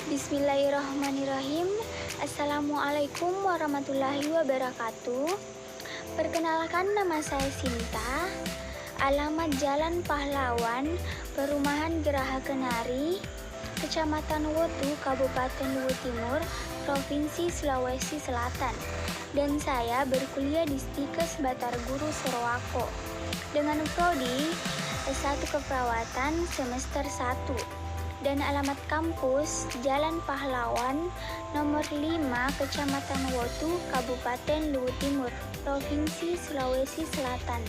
Bismillahirrahmanirrahim. Assalamualaikum warahmatullahi wabarakatuh. Perkenalkan, nama saya Sinta. Alamat Jalan Pahlawan, Perumahan Geraha Kenari, Kecamatan Wotu, Kabupaten Luwu Timur, Provinsi Sulawesi Selatan. Dan saya berkuliah di Stikes Batar Guru Sorowako dengan prodi S1 Keperawatan semester 1. Dan alamat kampus Jalan Pahlawan nomor 5, Kecamatan Wotu, Kabupaten Luwu Timur, Provinsi Sulawesi Selatan.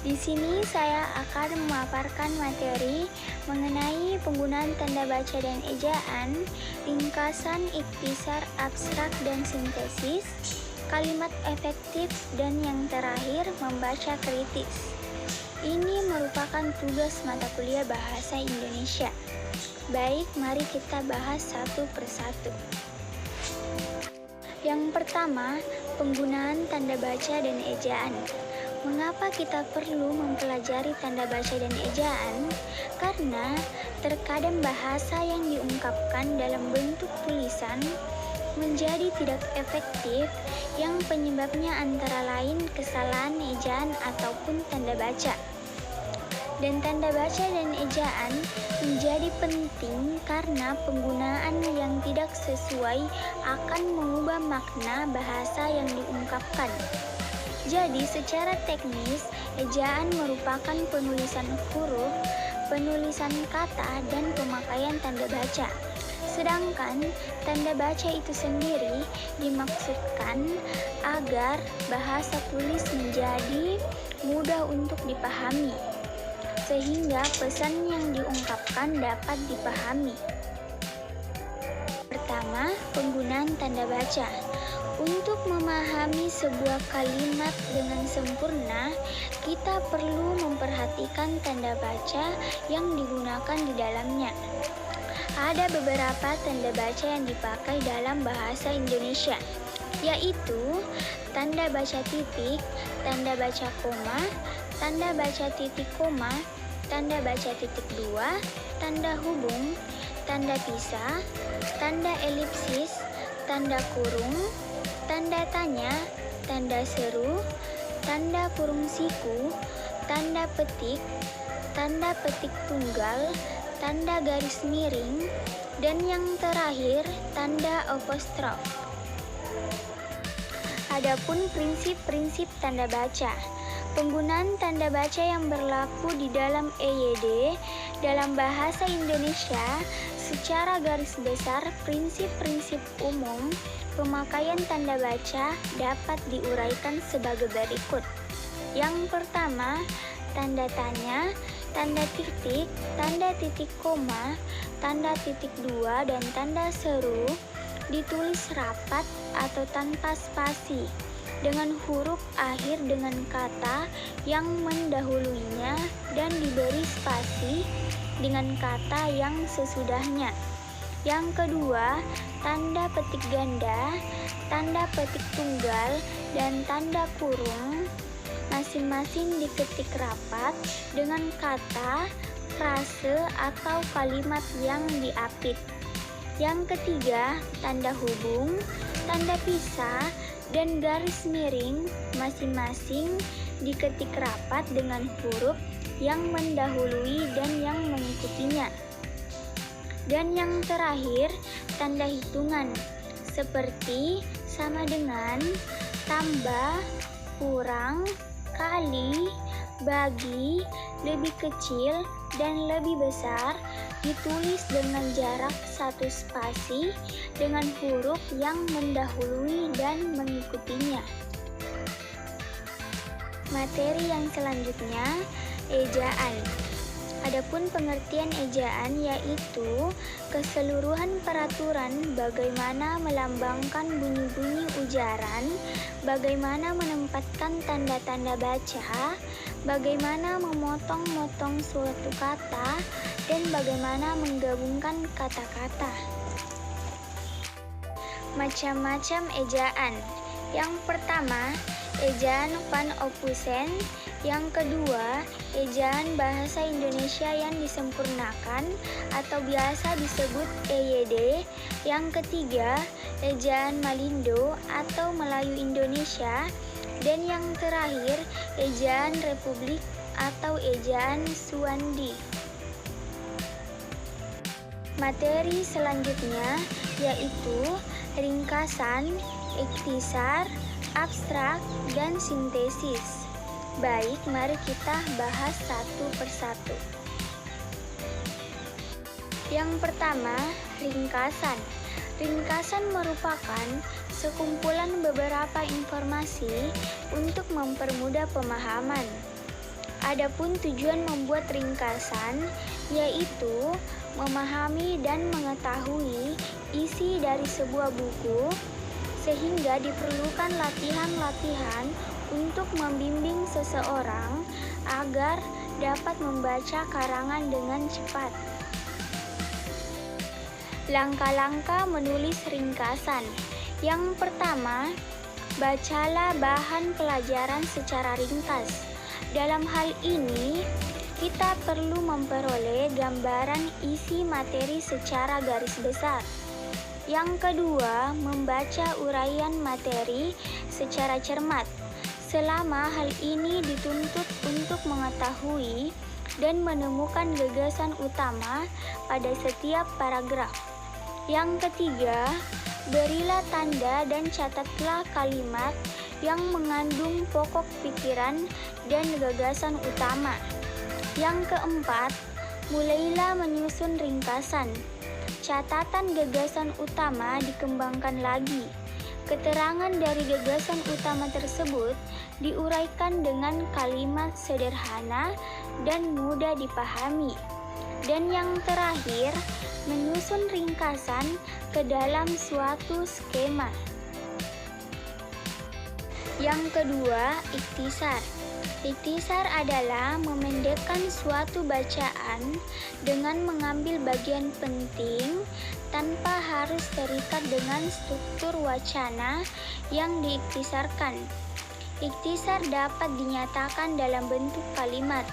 Di sini saya akan memaparkan materi mengenai penggunaan tanda baca dan ejaan, ringkasan, ikhtisar, abstrak dan sintesis, kalimat efektif, dan yang terakhir membaca kritis. Ini merupakan tugas mata kuliah Bahasa Indonesia. Baik, mari kita bahas satu persatu. Yang pertama, penggunaan tanda baca dan ejaan. Mengapa kita perlu mempelajari tanda baca dan ejaan? Karena terkadang bahasa yang diungkapkan dalam bentuk tulisan menjadi tidak efektif, yang penyebabnya antara lain kesalahan ejaan ataupun tanda baca. Dan tanda baca dan ejaan menjadi penting karena penggunaan yang tidak sesuai akan mengubah makna bahasa yang diungkapkan. Jadi secara teknis, ejaan merupakan penulisan huruf, penulisan kata, dan pemakaian tanda baca. Sedangkan tanda baca itu sendiri dimaksudkan agar bahasa tulis menjadi mudah untuk dipahami, sehingga pesan yang diungkapkan dapat dipahami. Pertama, penggunaan tanda baca. Untuk memahami sebuah kalimat dengan sempurna, kita perlu memperhatikan tanda baca yang digunakan di dalamnya. Ada beberapa tanda baca yang dipakai dalam bahasa Indonesia, yaitu tanda baca titik, tanda baca koma, tanda baca titik koma, tanda baca titik dua, tanda hubung, tanda pisah, tanda elipsis, tanda kurung, tanda tanya, tanda seru, tanda kurung siku, tanda petik tunggal, tanda garis miring, dan yang terakhir tanda apostrof. Adapun prinsip-prinsip tanda baca. Penggunaan tanda baca yang berlaku di dalam EYD dalam bahasa Indonesia secara garis besar, prinsip-prinsip umum pemakaian tanda baca dapat diuraikan sebagai berikut. Yang pertama, tanda tanya, tanda titik koma, tanda titik dua, dan tanda seru ditulis rapat atau tanpa spasi dengan huruf akhir dengan kata yang mendahulunya dan diberi spasi dengan kata yang sesudahnya. Yang kedua, tanda petik ganda, tanda petik tunggal, dan tanda kurung masing-masing diketik rapat dengan kata, frase, atau kalimat yang diapit. Yang ketiga, tanda hubung, tanda pisah, dan garis miring masing-masing diketik rapat dengan huruf yang mendahului dan yang mengikutinya. Dan yang terakhir, tanda hitungan seperti sama dengan, tambah, kurang, kali, bagi, lebih kecil, dan lebih besar ditulis dengan jarak satu spasi dengan huruf yang mendahului dan mengikutinya. Materi yang selanjutnya, ejaan. Adapun pengertian ejaan yaitu keseluruhan peraturan bagaimana melambangkan bunyi-bunyi ujaran, bagaimana menempatkan tanda-tanda baca, bagaimana memotong-motong suatu kata, dan bagaimana menggabungkan kata-kata. Macam-macam ejaan. Yang pertama, ejaan Van Ophusen Yang kedua, ejaan bahasa Indonesia yang disempurnakan atau biasa disebut EYD. Yang ketiga, ejaan Malindo atau Melayu Indonesia. Dan yang terakhir, ejaan Republik atau ejaan Suwandi. Materi selanjutnya yaitu ringkasan, ikhtisar, abstrak, dan sintesis. Baik, mari kita bahas satu persatu. Yang pertama, ringkasan. Ringkasan merupakan sekumpulan beberapa informasi untuk mempermudah pemahaman. Adapun tujuan membuat ringkasan yaitu memahami dan mengetahui isi dari sebuah buku, sehingga diperlukan latihan-latihan untuk membimbing seseorang agar dapat membaca karangan dengan cepat. Langkah-langkah menulis ringkasan. Yang pertama, bacalah bahan pelajaran secara ringkas. Dalam hal ini, kita perlu memperoleh gambaran isi materi secara garis besar. Yang kedua, membaca uraian materi secara cermat. Selama hal ini dituntut untuk mengetahui dan menemukan gagasan utama pada setiap paragraf. Yang ketiga, berilah tanda dan catatlah kalimat yang mengandung pokok pikiran dan gagasan utama. Yang keempat, mulailah menyusun ringkasan. Catatan gagasan utama dikembangkan lagi. Keterangan dari gagasan utama tersebut diuraikan dengan kalimat sederhana dan mudah dipahami. Dan yang terakhir, menyusun ringkasan ke dalam suatu skema. Yang kedua, ikhtisar. Ikhtisar adalah memendekkan suatu bacaan dengan mengambil bagian penting tanpa harus terikat dengan struktur wacana yang diikhtisarkan. Ikhtisar dapat dinyatakan dalam bentuk kalimat.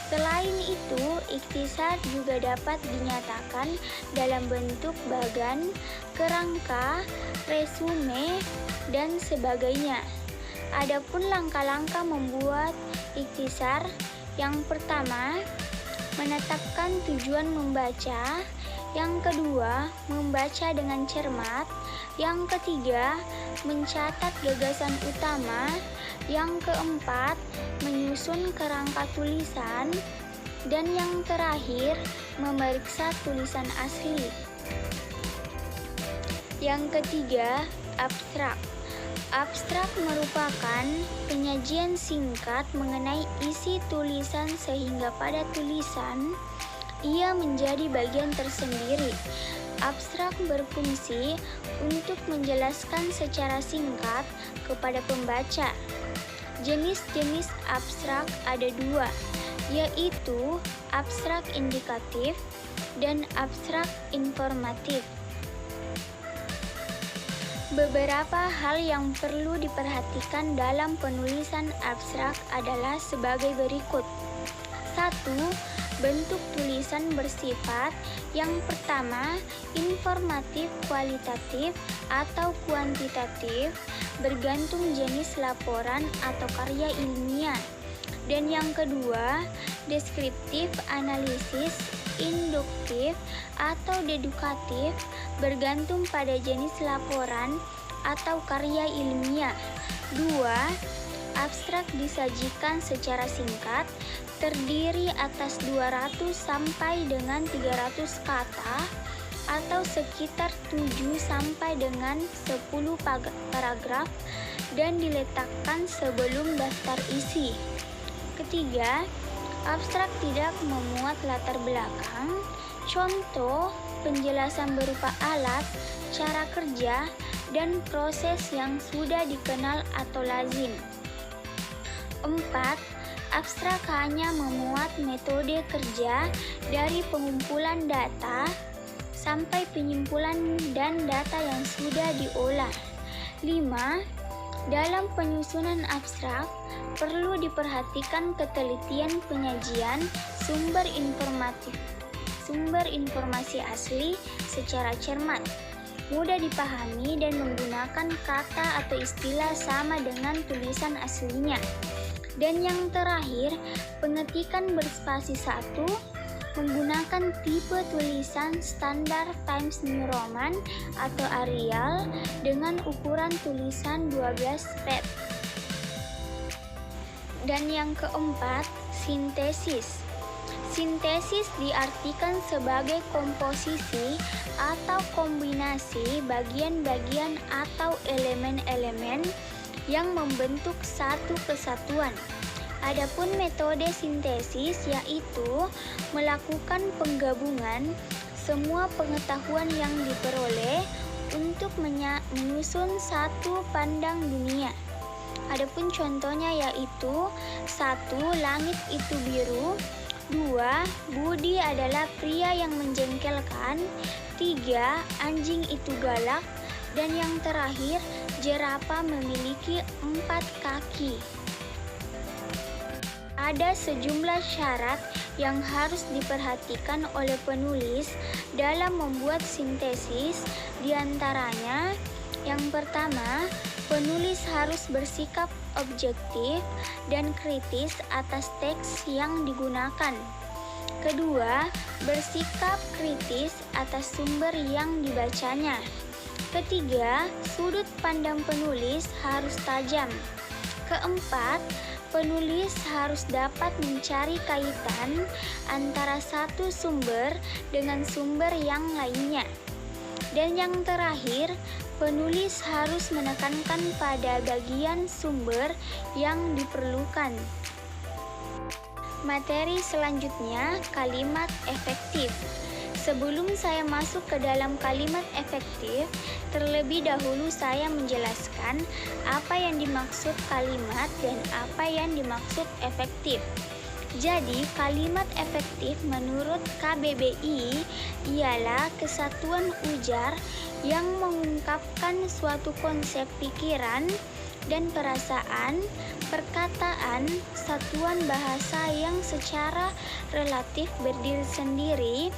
Selain itu, ikhtisar juga dapat dinyatakan dalam bentuk bagan, kerangka, resume, dan sebagainya. Adapun langkah-langkah membuat ikhtisar, yang pertama, menetapkan tujuan membaca. Yang kedua, membaca dengan cermat. Yang ketiga, mencatat gagasan utama. Yang keempat, menyusun kerangka tulisan. Dan yang terakhir, memeriksa tulisan asli. Yang ketiga, abstrak. Abstrak merupakan penyajian singkat mengenai isi tulisan sehingga pada tulisan ia menjadi bagian tersendiri. Abstrak berfungsi untuk menjelaskan secara singkat kepada pembaca. Jenis-jenis abstrak ada dua, yaitu abstrak indikatif dan abstrak informatif. Beberapa hal yang perlu diperhatikan dalam penulisan abstrak adalah sebagai berikut. 1. Bentuk tulisan bersifat yang pertama, informatif kualitatif atau kuantitatif, bergantung jenis laporan atau karya ilmiah. Dan yang kedua, deskriptif analisis, induktif atau dedukatif, bergantung pada jenis laporan atau karya ilmiah. 2. Abstrak disajikan secara singkat, terdiri atas 200 sampai dengan 300 kata atau sekitar 7 sampai dengan 10 paragraf dan diletakkan sebelum daftar isi. Ketiga, abstrak tidak memuat latar belakang, contoh, penjelasan berupa alat, cara kerja, dan proses yang sudah dikenal atau lazim. 4. Abstrak hanya memuat metode kerja dari pengumpulan data sampai penyimpulan dan data yang sudah diolah. 5. Dalam penyusunan abstrak, perlu diperhatikan ketelitian penyajian sumber informasi asli secara cermat, mudah dipahami dan menggunakan kata atau istilah sama dengan tulisan aslinya. Dan yang terakhir, pengetikan berspasi 1 menggunakan tipe tulisan standar Times New Roman atau Arial dengan ukuran tulisan 12 pet. Dan yang keempat, sintesis. Sintesis diartikan sebagai komposisi atau kombinasi bagian-bagian atau elemen-elemen yang membentuk satu kesatuan. Adapun metode sintesis yaitu melakukan penggabungan semua pengetahuan yang diperoleh untuk menyusun satu pandang dunia. Adapun contohnya yaitu 1. Langit itu biru. 2. Budi adalah pria yang menjengkelkan. 3. Anjing itu galak. Dan yang terakhir, jerapah memiliki 4 kaki. Ada sejumlah syarat yang harus diperhatikan oleh penulis dalam membuat sintesis. Di antaranya, yang pertama, penulis harus bersikap objektif dan kritis atas teks yang digunakan. Kedua, bersikap kritis atas sumber yang dibacanya. Ketiga, sudut pandang penulis harus tajam. Keempat, penulis harus dapat mencari kaitan antara satu sumber dengan sumber yang lainnya. Dan yang terakhir, penulis harus menekankan pada bagian sumber yang diperlukan. Materi selanjutnya, kalimat efektif. Sebelum saya masuk ke dalam kalimat efektif, terlebih dahulu saya menjelaskan apa yang dimaksud kalimat dan apa yang dimaksud efektif. Jadi, kalimat efektif menurut KBBI ialah kesatuan ujar yang mengungkapkan suatu konsep pikiran dan perasaan, perkataan, satuan bahasa yang secara relatif berdiri sendiri,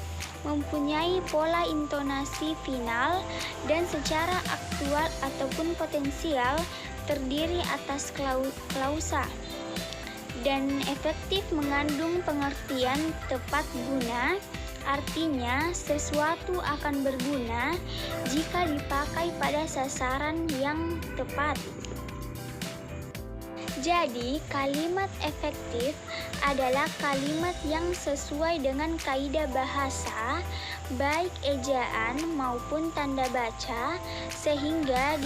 mempunyai pola intonasi final, dan secara aktual ataupun potensial terdiri atas klausa. Dan efektif mengandung pengertian tepat guna, artinya sesuatu akan berguna jika dipakai pada sasaran yang tepat. Jadi, kalimat efektif adalah kalimat yang sesuai dengan kaidah bahasa, baik ejaan maupun tanda baca, sehingga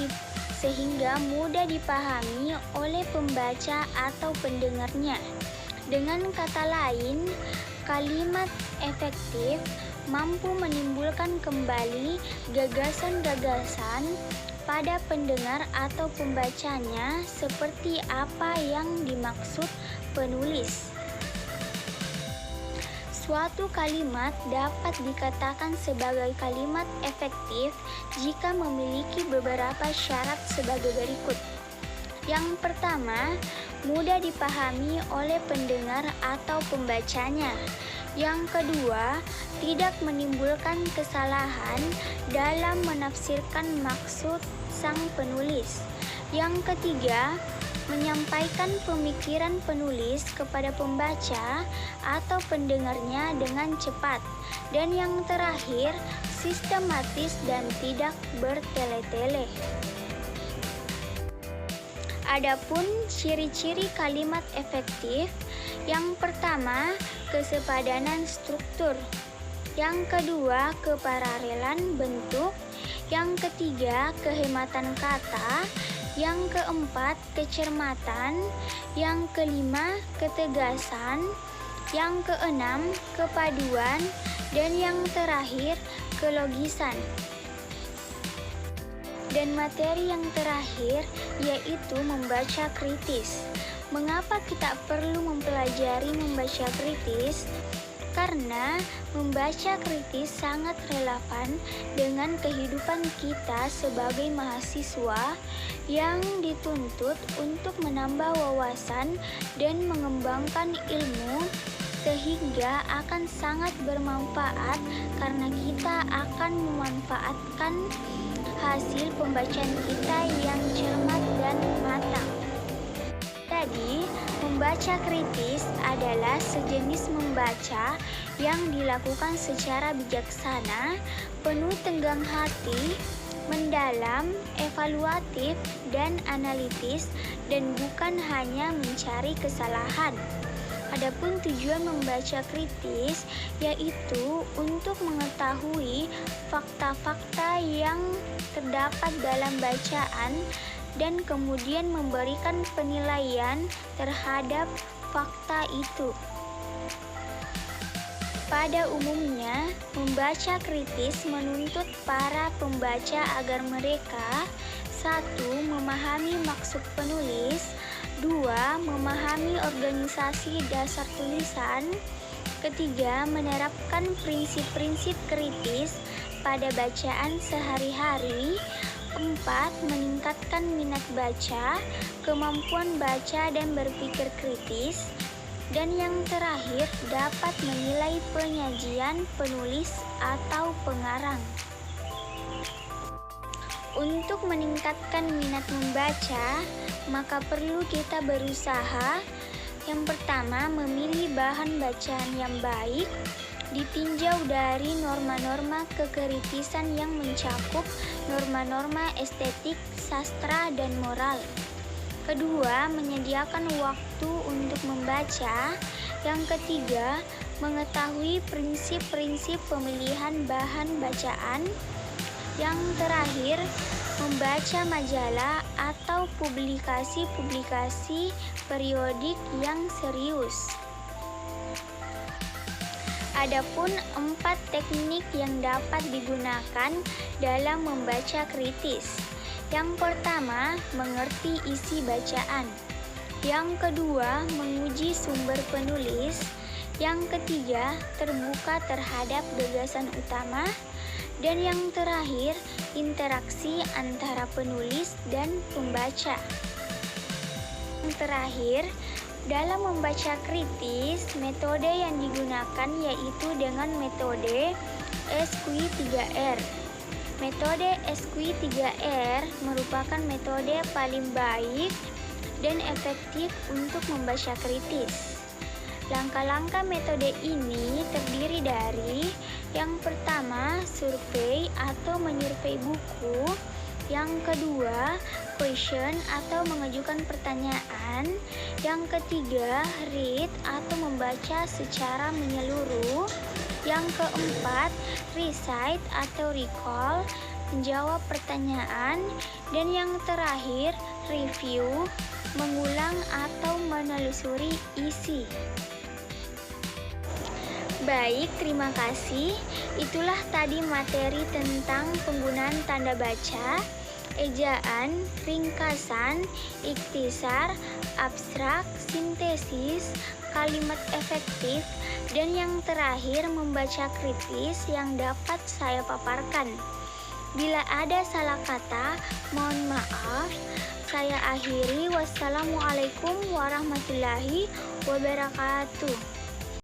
mudah dipahami oleh pembaca atau pendengarnya. Dengan kata lain, kalimat efektif mampu menimbulkan kembali gagasan-gagasan pada pendengar atau pembacanya seperti apa yang dimaksud penulis. Suatu kalimat dapat dikatakan sebagai kalimat efektif jika memiliki beberapa syarat sebagai berikut. Yang pertama, mudah dipahami oleh pendengar atau pembacanya. Yang kedua, tidak menimbulkan kesalahan dalam menafsirkan maksud sang penulis. Yang ketiga, menyampaikan pemikiran penulis kepada pembaca atau pendengarnya dengan cepat. Dan yang terakhir, sistematis dan tidak bertele-tele. Adapun ciri-ciri kalimat efektif, yang pertama, kesepadanan struktur. Yang kedua, kepararelan bentuk. Yang ketiga, kehematan kata. Yang keempat, kecermatan. Yang kelima, ketegasan. Yang keenam, kepaduan. Dan yang terakhir, kelogisan. Dan materi yang terakhir yaitu membaca kritis. Mengapa kita perlu mempelajari membaca kritis? karena membaca kritis sangat relevan dengan kehidupan kita sebagai mahasiswa yang dituntut untuk menambah wawasan dan mengembangkan ilmu, sehingga akan sangat bermanfaat karena kita akan memanfaatkan hasil pembacaan kita yang cermat dan matang. Jadi, membaca kritis adalah sejenis membaca yang dilakukan secara bijaksana, penuh tenggang hati, mendalam, evaluatif, dan analitis, dan bukan hanya mencari kesalahan. Adapun tujuan membaca kritis yaitu untuk mengetahui fakta-fakta yang terdapat dalam bacaan dan kemudian memberikan penilaian terhadap fakta itu. Pada umumnya, membaca kritis menuntut para pembaca agar mereka 1. Memahami maksud penulis, 2. Memahami organisasi dasar tulisan, 3. Menerapkan prinsip-prinsip kritis pada bacaan sehari-hari, 4. Meningkatkan minat baca, kemampuan baca dan berpikir kritis, dan yang terakhir dapat menilai penyajian penulis atau pengarang. Untuk meningkatkan minat membaca, maka perlu kita berusaha. Yang pertama, memilih bahan bacaan yang baik, ditinjau dari norma-norma kekritisan yang mencakup norma-norma estetik, sastra, dan moral. Kedua, menyediakan waktu untuk membaca. Yang ketiga, mengetahui prinsip-prinsip pemilihan bahan bacaan. Yang terakhir, membaca majalah atau publikasi-publikasi periodik yang serius. Adapun 4 teknik yang dapat digunakan dalam membaca kritis. Yang pertama, mengerti isi bacaan. Yang kedua, menguji sumber penulis. Yang ketiga, terbuka terhadap gagasan utama. Dan yang terakhir, interaksi antara penulis dan pembaca. Yang terakhir, dalam membaca kritis, metode yang digunakan yaitu dengan metode SQ3R. Metode SQ3R merupakan metode paling baik dan efektif untuk membaca kritis. Langkah-langkah metode ini terdiri dari yang pertama, survei atau menyurvei buku. Yang kedua, question atau mengajukan pertanyaan. Yang ketiga, read atau membaca secara menyeluruh. Yang keempat, recite atau recall, menjawab pertanyaan. Dan yang terakhir, review, mengulang atau menelusuri isi. Baik, terima kasih. Itulah tadi materi tentang penggunaan tanda baca, ejaan, ringkasan, ikhtisar, abstrak, sintesis, kalimat efektif, dan yang terakhir membaca kritis yang dapat saya paparkan. Bila ada salah kata, mohon maaf. Saya akhiri. Wassalamualaikum warahmatullahi wabarakatuh.